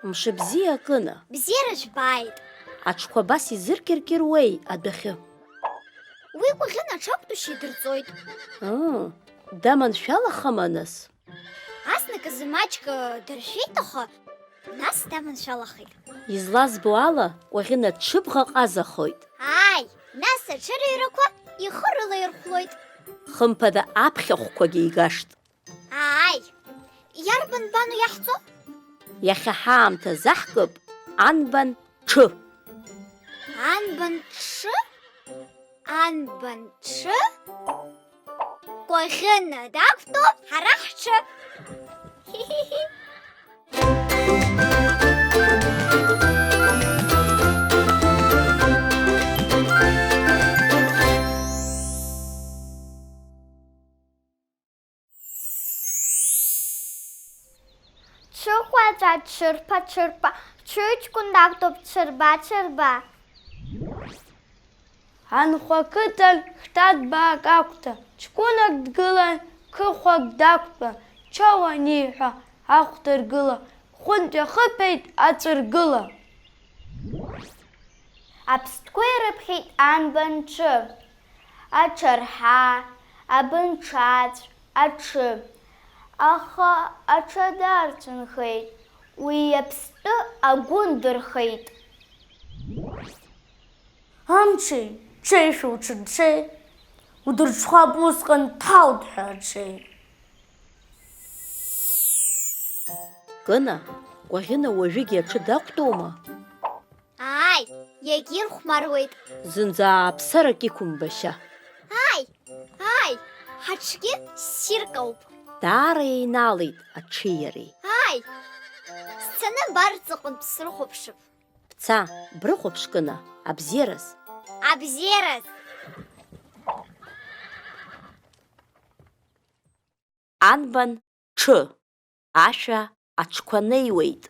Мшыбзиа Кына. Бзиара жәбааит. Аҽқәа абас изыркьыркьыруеи адәахьы? Уи Кәаӷьына аҽақәтәашьа идырҵоит. Даманшәалахама нас? Азныказы маҷк дыршәеит, аха нас даманшәалахеит. Излазбо ала, Кәаӷьына ҽыбӷа ҟазахоит. Ааи, нас аҽырыҩрақәа ихы рылаирхәлоит. Хымԥада аԥхьахәқәагьы игашт. Ааи, иарбан бану иаҳҵо? Иахьа ҳаамҭа заҳкып анбан ҽы. Анбан ҽы? Анбан ҽы? Кәаӷьына дақәтәоуп ҳара ҳҽы. Ҽыхәаҵәа, ҽырԥа-ҽырԥа, ҽыҷкәын дақәтәоуп ҽырба-ҽырба. Анхәа ақыҭан хьҭа-ҭбаак ақәҭа, ҷкәынак дгылан, қыхәак дақәтәа, чоу аниҳәа, ахәда ргыла, хәынтә иахыԥеит аҵәыргыла. Аԥстәқәа ирыԥхьеит анбан ҽы, аҽарҳа, абынҽаҵә, аҽы. Аха аҽадарцәынхеит, уи аԥстәы агәы ndырхеит. Амҽеи, ҽеишәа уҽырҽеи, удырҽхәап усҟан ҭалт ҳәа аҽеи. Кына, Кәаӷьына уажәыгьы аҽы дақәтәоума? Ааи, иагьирхәмаруеит. Зынӡа ааԥсарак иқәымбашьа. Ааи, ҳаҽгьы ссирк ауп. Даара еинаалеит аҽи иареи. Ааи, сцаны барҵаҟынтә срыхәаԥшып. Бца, брыхәаԥш Кына, абзиараз. Абзиараз. Анбан ҽы, ашәа аҽқәа неиуеит.